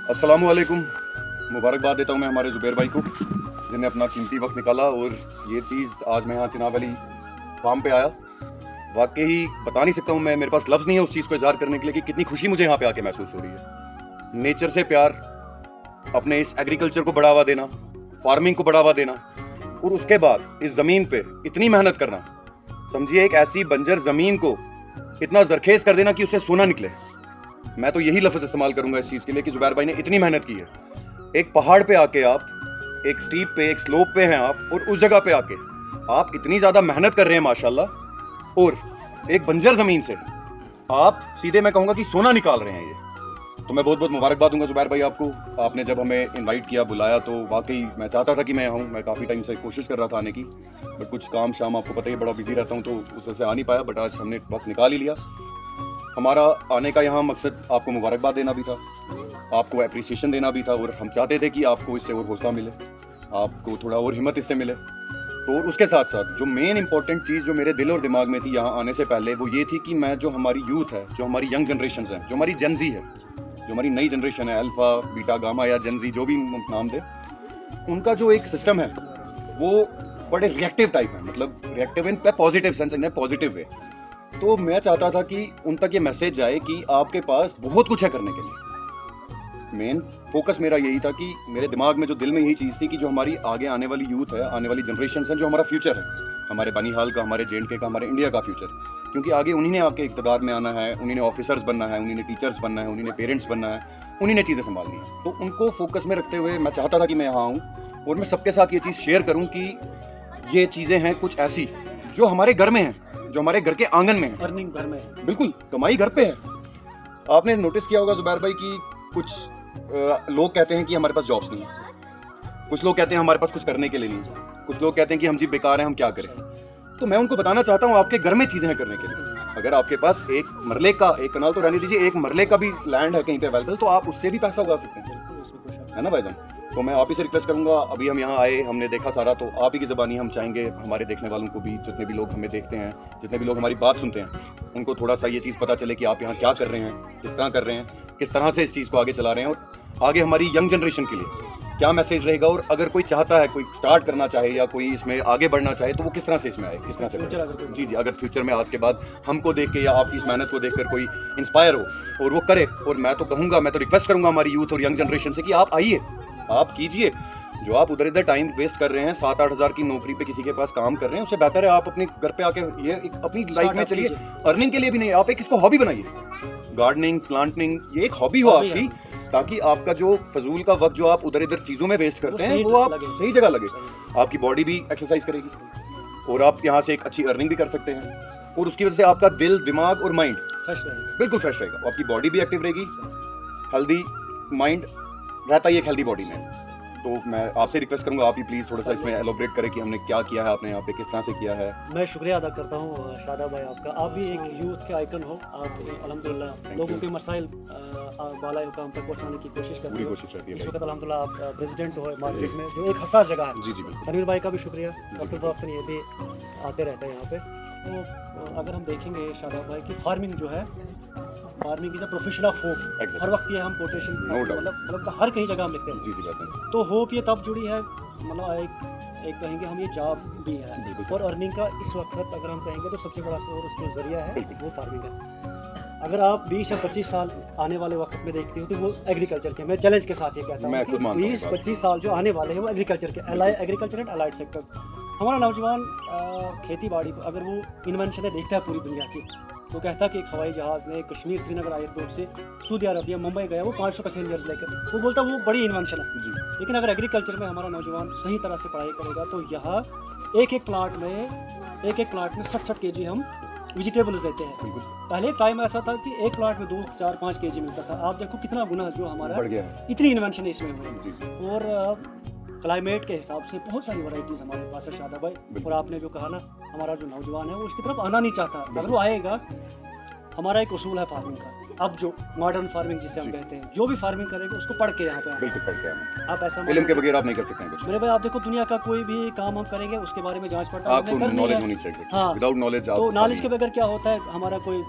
अस्सलामु अलैकुम। मुबारकबाद देता हूँ मैं हमारे ज़ुबैर भाई को, जिन्हें अपना कीमती वक्त निकाला और ये चीज़ आज मैं यहाँ चिनाब वैली फार्म पे आया। वाकई बता नहीं सकता हूँ मैं, मेरे पास लफ्ज़ नहीं है उस चीज़ को इज़हार करने के लिए कि कितनी खुशी मुझे यहाँ पे आके महसूस हो रही है। नेचर से प्यार, अपने इस एग्रीकल्चर को बढ़ावा देना, फार्मिंग को बढ़ावा देना, और उसके बाद इस ज़मीन पे इतनी मेहनत करना। समझिए एक ऐसी बंजर ज़मीन को इतना जरखेज़ कर देना कि उससे सोना निकले। मैं तो यही लफ्ज़ इस्तेमाल करूंगा इस चीज़ के लिए कि ज़ुबैर भाई ने इतनी मेहनत की है। एक पहाड़ पे आके आप, एक स्टीप पे, एक स्लोप पे हैं आप, और उस जगह पे आके आप इतनी ज़्यादा मेहनत कर रहे हैं माशाल्लाह, और एक बंजर ज़मीन से आप सीधे मैं कहूँगा कि सोना निकाल रहे हैं। ये तो मैं बहुत बहुत मुबारकबाद दूंगा ज़ुबैर भाई आपको। आपने जब हमें इन्वाइट किया, बुलाया, तो वाकई मैं चाहता था कि मैं आऊँ। मैं काफ़ी टाइम से कोशिश कर रहा था आने की, बट कुछ काम शाम, आपको पता ही बड़ा बिजी रहता हूँ, तो उस वजह से आ नहीं पाया। बट आज हमने वक्त निकाल ही लिया। हमारा आने का यहाँ मकसद आपको मुबारकबाद देना भी था, आपको एप्रिसिएशन देना भी था, और हम चाहते थे कि आपको इससे और हौसला मिले, आपको थोड़ा और हिम्मत इससे मिले। तो और उसके साथ साथ जो मेन इंपॉर्टेंट चीज़ जो मेरे दिल और दिमाग में थी यहाँ आने से पहले, वो ये थी कि मैं जो हमारी यूथ है, जो हमारी यंग जनरेशन है, जो हमारी जेन ज़ी है, जो हमारी नई जनरेशन है, अल्फ़ा, बीटा, गामा या जेन ज़ी, जो भी नाम दे, उनका जो एक सिस्टम है वो बड़े रिएक्टिव टाइप है, मतलब reactive in positive sense, in positive way. तो मैं चाहता था कि उन तक ये मैसेज जाए कि आपके पास बहुत कुछ है करने के लिए। मेन फोकस मेरा यही था कि मेरे दिमाग में, जो दिल में यही चीज़ थी कि जो हमारी आगे आने वाली यूथ है, आने वाली जनरेशन है, जो हमारा फ्यूचर है, हमारे बनिहाल का, हमारे JNK का, हमारे इंडिया का फ्यूचर, क्योंकि आगे उन्हीं ने आके इक़्तिदार में आना है, उन्हीं ने ऑफिसर्स बनना है, उन्हीं ने टीचर्स बनना है, उन्हीं ने पेरेंट्स बनना है, उन्हीं ने चीज़ें संभालनी है। तो उनको फोकस में रखते हुए मैं चाहता था कि मैं यहाँ आऊँ और मैं सबके साथ ये चीज़ शेयर करूँ कि ये चीज़ें हैं कुछ ऐसी जो हमारे घर में हैं, जो हमारे घर के आंगन में है। अर्निंग घर में है, बिल्कुल, कमाई घर पे है। आपने नोटिस किया होगा ज़ुबैर भाई कि कुछ लोग कहते हैं कि हमारे पास जॉब्स नहीं है, कुछ लोग कहते हैं हमारे पास कुछ करने के लिए नहीं है, कुछ लोग कहते हैं कि हम जी बेकार हैं, हम क्या करें। तो मैं उनको बताना चाहता हूँ, आपके घर में चीज़ें हैं करने के लिए। अगर आपके पास एक मरले का, एक कनाल तो रहने दीजिए, एक मरले का भी लैंड है कहीं पे अवेलेबल, तो आप उससे भी पैसा उगा सकते हैं, है ना भाईजान। तो मैं आप ही से रिक्वेस्ट करूंगा, अभी हम यहाँ आए, हमने देखा सारा, तो आप ही की ज़बानी हम चाहेंगे हमारे देखने वालों को भी, जितने भी लोग हमें देखते हैं, जितने भी लोग हमारी बात सुनते हैं, उनको थोड़ा सा ये चीज़ पता चले कि आप यहाँ क्या कर रहे हैं, किस तरह कर रहे हैं, किस तरह से इस चीज़ को आगे चला रहे हैं, और आगे हमारी यंग जनरेशन के लिए क्या मैसेज रहेगा। और अगर कोई चाहता है, कोई स्टार्ट करना चाहे या कोई इसमें आगे बढ़ना चाहे, तो वो किस तरह से इसमें आए, किस तरह से बढ़े। जी जी, अगर फ्यूचर में आज के बाद हमको देख के या आपकी इस मेहनत को देखकर कोई इंस्पायर हो और वो करे, और मैं तो कहूँगा, मैं तो रिक्वेस्ट करूँगा हमारी यूथ और यंग जनरेशन से कि आप आइए, आप कीजिए। जो आप उधर इधर टाइम वेस्ट कर रहे हैं, 7-8 हज़ार की नौकरी पे किसी के पास काम कर रहे हैं, उससे बेहतर है आप अपने घर पे आके ये एक अपनी लाइफ में चलिए। अर्निंग के लिए भी नहीं, आप एक इसको हॉबी बनाइए। गार्डनिंग, प्लांटिंग, ये एक हॉबी हो आपकी, ताकि आपका जो फजूल का वक्त जो आप उधर इधर चीज़ों में वेस्ट करते हैं, वो आप सही जगह लगे। आपकी बॉडी भी एक्सरसाइज करेगी और आप यहाँ से एक अच्छी अर्निंग भी कर सकते हैं, और उसकी वजह से आपका दिल, दिमाग और माइंड बिल्कुल फ्रेश रहेगा। आपकी बॉडी भी एक्टिव रहेगी, हेल्दी माइंड रहता है एक हेल्दी बॉडी में। तो मैं आपसे रिक्वेस्ट करूंगा, आप ही प्लीज़ थोड़ा सा इसमें एलोबरेट करें कि हमने क्या किया है, आपने यहाँ पे किस तरह से किया है। मैं शुक्रिया अदा करता हूँ शादाब भाई आपका। आप भी एक यूथ के आइकन हो, आप अल्हम्दुलिल्लाह लोगों के मसाइल बाला मुकाम तक पहुँचाने की कोशिश करते पूरी हो। कोशिश रहती है इस भाई। वक्त अल्हम्दुलिल्लाह आप प्रेसिडेंट हो मार्केट में, जो एक हसास जगह है। जी जी बिल्कुल। तनवीर भाई का भी शुक्रिया, डॉक्टर प्रॉफ्सन ये भी आते रहते हैं यहाँ पे। तो अगर हम देखेंगे शादाब भाई की फार्मिंग जो है, farming is a profession of hope. हर वक्त ये हम कोटेशन मतलब हर कहीं जगह हम लिखते हैं। जी जी भाई। तो होप ये तब जुड़ी है, मतलब एक कहेंगे हम, ये जॉब भी है और अर्निंग का इस वक्त अगर हम कहेंगे तो सबसे बड़ा सोर्स जो जरिया है वो फार्मिंग है। अगर आप 20 या 25 साल आने वाले वक्त में देखते हो तो वो एग्रीकल्चर के, मैं चैलेंज के साथ ये कहता हूँ कि 20-25 साल जो आने वाले हैं वो एग्रीकल्चर के, एग्रीकल्चर एंड अलाइड सेक्टर। हमारा नौजवान खेती बाड़ी को अगर वो इन्वेंशन देखता है पूरी दुनिया की, तो कहता है कि एक हवाई जहाज़ ने कश्मीर श्रीनगर एयरपोर्ट से सऊदी अरबिया मुंबई गया, वो 500 पैसेंजर्स लेकर, वो बोलता वो बड़ी इन्वेंशन है जी। लेकिन अगर एग्रीकल्चर में हमारा नौजवान सही तरह से पढ़ाई करेगा तो यहाँ एक एक प्लाट में 60 kg हम वेजिटेबल्स देते हैं। पहले टाइम ऐसा था कि एक प्लाट में 2-4-5 kg मिलता था। आप देखो कितना गुना जो हमारा बढ़ गया है, इतनी इन्वेंशन है इसमें हुई। और क्लाइमेट के हिसाब से बहुत सारी वैरायटीज़ हमारे पास है शादाब भाई। और आपने जो कहा ना, हमारा जो नौजवान है वो इसकी तरफ आना नहीं चाहता। अगर वो आएगा, हमारा एक उसूल है फार्मिंग का, अब जो मॉडर्न फार्मिंग जिसे हम कहते हैं, जो भी फार्मिंग करेगा उसको पढ़ के यहाँ पे बिल्कुल पढ़ के आना। आप ऐसा इल्म के बगैर आप नहीं कर सकते कुछ। मेरे भाई आप देखो, दुनिया का कोई भी काम हम करेंगे उसके बारे में जांच पड़ताल आपको नॉलेज होनी चाहिए। हाँ, विदाउट नॉलेज तो नॉलेज के बगैर क्या होता है, हमारा कोई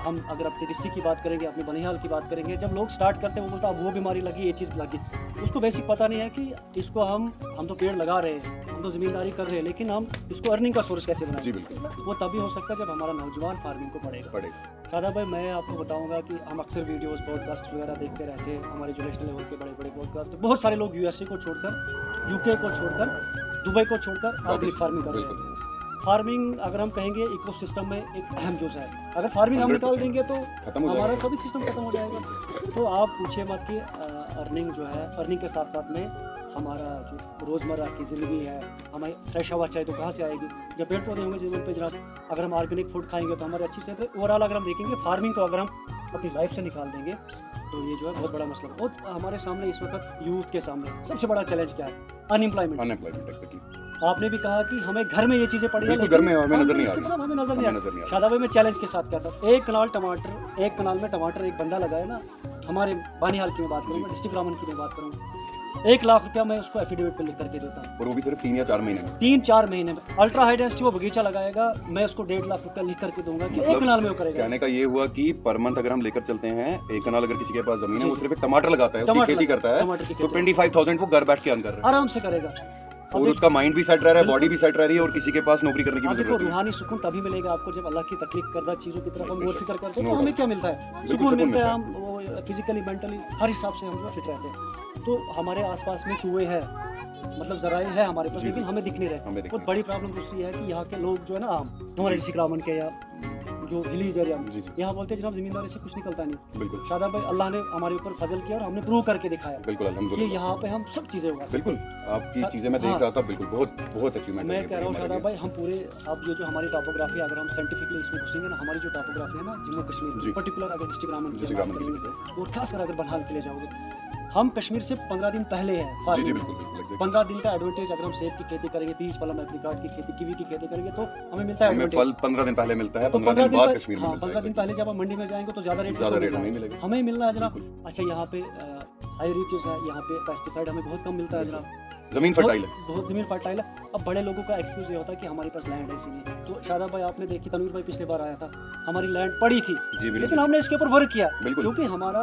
हम अगर अपने डिस्ट्रिक्ट की बात करेंगे, अपने बनिहाल की बात करेंगे, जब लोग स्टार्ट करते हैं वो बोलता है वो बीमारी लगी, ये चीज़ लगी, उसको बेसिक पता नहीं है कि इसको हम तो पेड़ लगा रहे हैं, हम तो ज़मींदारी कर रहे हैं, लेकिन हम इसको अर्निंग का सोर्स कैसे बनाएं? जी बिल्कुल, वो तभी हो सकता है जब हमारा नौजवान फार्मिंग को पढ़ेगा। शादाब भाई, मैं आपको बताऊंगा कि हम अक्सर वीडियोस पॉडकास्ट वगैरह देखते रहते हैं, हमारे जो नेशनल लेवल के बड़े बड़े पॉडकास्ट, बहुत सारे लोग यूएसए को छोड़कर, यूके को छोड़कर, दुबई को छोड़कर ऑर्गेनिक फार्मिंग कर रहे हैं। फार्मिंग अगर हम कहेंगे इकोसिस्टम में एक अहम जुज़ है, अगर फार्मिंग हम निकाल देंगे तो हमारा सभी सिस्टम खत्म हो जाएगा। तो आप पूछिए मत कि अर्निंग जो है, अर्निंग के साथ साथ में हमारा जो रोज़मर्रा की ज़िंदगी है, हमें फ्रेश हवा चाहिए तो कहाँ से आएगी? जब पेड़ पौधे होंगे ज़मीन पे जनाब, अगर हम ऑर्गेनिक फूड खाएंगे तो हमारी अच्छी सेहत है। ओवरऑल अगर हम देखेंगे फार्मिंग को अगर हम अपनी लाइफ से निकाल देंगे तो ये जो है बहुत बड़ा मसला है। और हमारे सामने इस वक्त यूथ के सामने सबसे बड़ा चैलेंज क्या है? अनएम्प्लॉयमेंट। आपने भी कहा कि हमें घर में ये चीज़ें पड़ी है, घर में हमें नजर नहीं आ रही, हमें नजर नहीं आ रही। शादाब भाई, मैं चैलेंज के साथ कहता हूँ, एक कनाल में टमाटर एक बंदा लगाए ना, हमारे बानिहाल की मैं बात करूँ, डिस्ट्रिक्ट रामन की मैं बात करूँ, 1 लाख रुपया मैं उसको एफिडेविट पे लिख करके देता हूँ, और वो भी सिर्फ 3 या 4 महीने में। 3-4 महीने में अल्ट्रा हाई डेंसिटी वो बगीचा लगाएगा, मैं उसको 1.5 लाख रुपया लिख करके दूंगा कि 1 कनाल में वो करेगा। कहने का ये हुआ कि पर मंथ अगर हम लेकर चलते हैं 1 कनाल, अगर किसी के पास जमीन है, वो सिर्फ एक टमाटर लगाता है, उसकी खेती करता है, तो 25,000 वो घर बैठ के अर्न कर रहा है, आराम से करेगा, और उसका माइंड भी सेट रह रहा है, बॉडी भी सेट रह रही है, और किसी के पास नौकरी करने की भी जरूरत नहीं। रूहानी सुकून तभी मिलेगा आपको जब अल्लाह की तकलीफ करदा चीज़ों की तरफ हम गौर फिक्र करते हैं, तो हमें क्या मिलता है? सुकून मिलता है, हम वो फिजिकली मेंटली हर हिसाब से हम जो फिट रहते हैं। तो हमारे आसपास में कुएं है, मतलब ज़राए है हमारे पास, लेकिन हमें दिख नहीं रहे। और बड़ी प्रॉब्लम दूसरी है कि यहाँ के लोग जो है ना, हमारे डिस्ट्रिक्ट रामन के या जो हिलीज एरिया में, यहाँ बोलते हैं जनाब ज़मींदारी से कुछ निकलता नहीं। बिल्कुल शादाब भाई, अल्लाह ने हमारे ऊपर फजल किया और हमने प्रूव करके दिखाया। बिल्कुल, अल्हम्दुलिल्लाह, कि यहाँ पे हम सब चीज़ें उगा सकते हैं। बिल्कुल, आपकी चीज़ें मैं देख रहा था, बिल्कुल बहुत अचीवमेंट। मैं कह रहा हूँ शादाब भाई, हम पूरे अब ये जो हमारी टॉपोग्राफी, अगर हम साइंटिफिकली इसमें घुसेंगे ना, हमारी जो टॉपोग्राफी है ना जम्मू कश्मीर, पर्टिकुलर अगर डिस्ट्रिक्ट रामन की बात करेंगे और खासकर अगर बनिहाल के लिए जाओगे, हम कश्मीर से 15 दिन पहले हैं। 15 दिन का एडवांटेज अगर हम सेब की खेती करेंगे, बीज पलम एप्रिकॉट की खेती, कीवी की खेती करेंगे तो हमें मिलता है एडवांटेज। फल 15 दिन पहले मिलता है, 15 दिन बाद कश्मीर में मिलता है। 15 दिन पहले जब हम मंडी में जाएंगे तो ज़्यादा रेट नहीं मिलेगा, हमें मिलना है जनाब। अच्छा, यहाँ पे हाई रिचेस है, यहाँ पे पेस्टिसाइड हमें बहुत कम मिलता है जनाब, जमीन फर्टाइल है, बहुत ज़मीन फर्टाइल है। अब बड़े लोगों का एक्सक्यूज ये होता है कि हमारे पास लैंड है, इसीलिए। तो शादाब भाई, आपने देखी, तनवीर भाई पिछले बार आया था, हमारी लैंड पड़ी थी, लेकिन हमने इसके ऊपर वर्क किया क्योंकि हमारा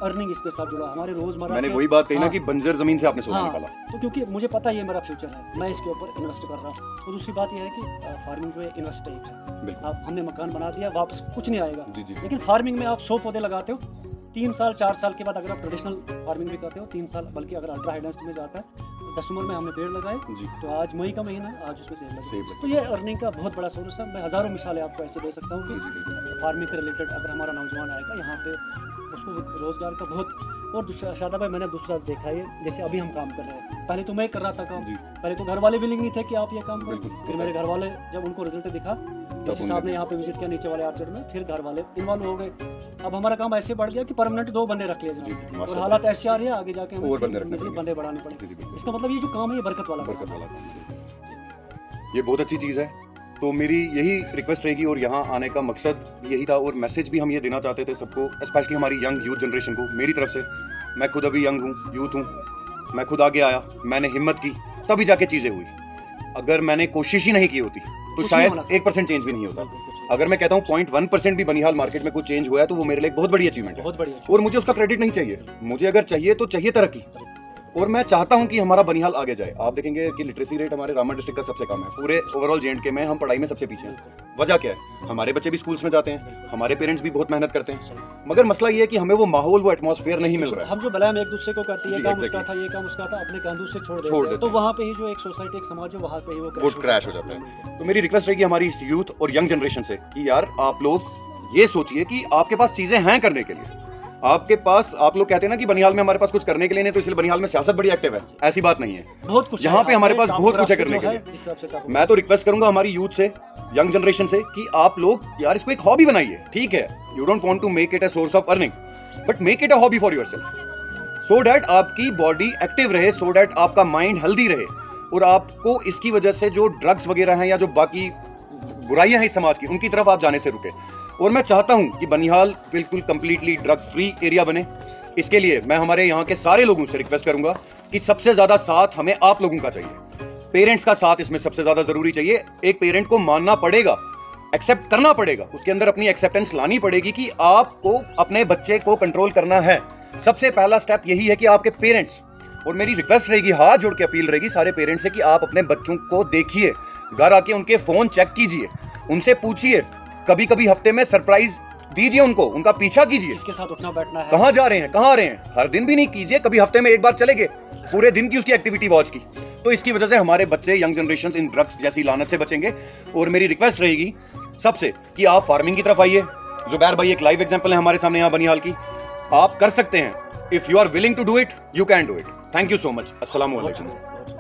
अर्निंग इसके साथ जुड़ा, हमारे रोजमर्रा। मैंने वही बात कही ना कि बंजर जमीन से आपने सोना निकाला, तो क्योंकि मुझे पता है ये मेरा फ्यूचर है, मैं इसके ऊपर इन्वेस्ट कर रहा हूँ। तो दूसरी बात यह है कि फार्मिंग जो है इन्वेस्ट है, आप हमने मकान बना दिया, वापस कुछ नहीं आएगा। लेकिन फार्मिंग में आप 100 पौधे लगाते हो, 3 साल 4 साल के बाद अगर आप ट्रेडिशनल फार्मिंग भी करते हो 3 साल, बल्कि अगर अल्ट्रा हाई डेंसिटी में जाता है, दिसंबर में हमने पेड़ लगाए, तो आज मई का महीना है, आज उसमें सेब लगे। तो ये अर्निंग का बहुत बड़ा सोर्स है। मैं हज़ारों मिसालें आपको ऐसे दे सकता हूँ फार्मिंग के रिलेटेड। अगर हमारा नौजवान आएगा यहाँ पे, उसको रोज़गार का बहुत। और दूसरा शादाब भाई, मैंने दूसरा देखा है, जैसे अभी हम काम कर रहे हैं, पहले तो मैं कर रहा था काम, पहले तो घर वाले विलिंग नहीं थे कि आप ये काम करो, फिर मेरे घर वाले जब उनको रिजल्ट दिखा, जैसे साहब ने यहाँ पे विजिट किया नीचे वाले आर्चर में, फिर घर वाले इन्वॉल्व हो गए। अब हमारा काम ऐसे बढ़ गया कि परमानेंट 2 बंदे रख लिए जनाब, और हालात ऐसे आ रही है आगे जाके हमें बंदे बढ़ाने पड़े। इसका मतलब ये जो काम है ये बरकत वाला काम, ये बहुत अच्छी चीज़ है। तो मेरी यही रिक्वेस्ट रहेगी और यहाँ आने का मकसद यही था, और मैसेज भी हम ये देना चाहते थे सबको, स्पेशली हमारी यंग यूथ जनरेशन को। मेरी तरफ से, मैं खुद अभी यंग हूँ, यूथ हूँ, मैं खुद आगे आया, मैंने हिम्मत की, तभी जाके चीज़ें हुई। अगर मैंने कोशिश ही नहीं की होती तो शायद 1% चेंज भी नहीं होता। अगर मैं कहता हूँ 0.1% भी बनिहाल मार्केट में कुछ चेंज हुआ है तो वो मेरे लिए एक बहुत बड़ी अचीवमेंट है, और मुझे उसका क्रेडिट नहीं चाहिए। मुझे अगर चाहिए तो चाहिए तरक्की, और मैं चाहता हूं कि हमारा बनिहाल आगे जाए। आप देखेंगे कि लिटरेसी रेट हमारे रामन डिस्ट्रिक्ट का सबसे कम है, पूरे ओवरऑल J&K में हम पढ़ाई में सबसे पीछे हैं। वजह क्या है? हमारे बच्चे भी स्कूल्स में जाते हैं, हमारे पेरेंट्स भी बहुत मेहनत करते हैं, मगर मसला ये है कि हमें वो माहौल, वो एटमॉस्फेयर नहीं मिल रहा है। हम जो बलाम एक दूसरे को करते हैं, ये काम उसका था, ये काम उसका था, अपने कंधों से छोड़ देते हैं, तो वहाँ पे ही जो एक सोसाइटी, एक समाज है, वहाँ पे ही वो क्रैश हो जाता है। तो मेरी रिक्वेस्ट रहेगी हमारी इस यूथ और यंग जनरेशन से कि यार, आप लोग ये सोचिए कि आपके पास चीजें हैं करने के लिए। आपके पास, आप लोग कहते हैं ना कि बनिहाल में हमारे पास कुछ करने के लिए नहीं, तो इसलिए बनिहाल में सियासत बड़ी एक्टिव है। ऐसी बात नहीं है, बहुत कुछ यहाँ पे हमारे पास बहुत कुछ है करने के लिए। मैं तो रिक्वेस्ट करूंगा हमारी यूथ से, यंग जनरेशन से, कि आप लोग यार इसको एक हॉबी बनाइए। ठीक है, you don't want to make it a source of earning, but make it a hobby for yourself, so that आपकी बॉडी एक्टिव रहे, सो दैट आपका माइंड हेल्दी रहे, और आपको इसकी वजह से जो ड्रग्स वगैरह हैं या जो बाकी बुराइयां हैं इस समाज की, उनकी तरफ आप जाने से रुके। और मैं चाहता हूं कि बनिहाल बिल्कुल कंप्लीटली ड्रग फ्री एरिया बने। इसके लिए मैं हमारे यहाँ के सारे लोगों से रिक्वेस्ट करूंगा कि सबसे ज्यादा साथ हमें आप लोगों का चाहिए। पेरेंट्स का साथ इसमें सबसे ज्यादा जरूरी चाहिए। एक पेरेंट को मानना पड़ेगा एक्सेप्ट करना पड़ेगा, उसके अंदर अपनी एक्सेप्टेंस लानी पड़ेगी कि आपको अपने बच्चे को कंट्रोल करना है। सबसे पहला स्टेप यही है कि आपके पेरेंट्स, और मेरी रिक्वेस्ट रहेगी, हाथ जोड़ के अपील रहेगी सारे पेरेंट्स से कि आप अपने बच्चों को देखिए, घर आके उनके फोन चेक कीजिए, उनसे पूछिए, कभी कभी हफ्ते में सरप्राइज दीजिए उनको, उनका पीछा कीजिए, इसके साथ उठना बैठना है, कहाँ जा रहे हैं, कहाँ आ रहे हैं, हर दिन भी नहीं कीजिए, कभी हफ्ते में एक बार चले गए, पूरे दिन की उसकी एक्टिविटी वॉच की। तो इसकी वजह से हमारे बच्चे, यंग जनरेशन इन ड्रग्स जैसी लानत से बचेंगे। और मेरी रिक्वेस्ट रहेगी सबसे कि आप फार्मिंग की तरफ आइए। जुबैर भाई एक लाइव एग्जांपल है हमारे सामने यहाँ बनिहाल की, आप कर सकते हैं। If you are willing to do it, you can do it. Thank you so much. अस्सलाम वालेकुम।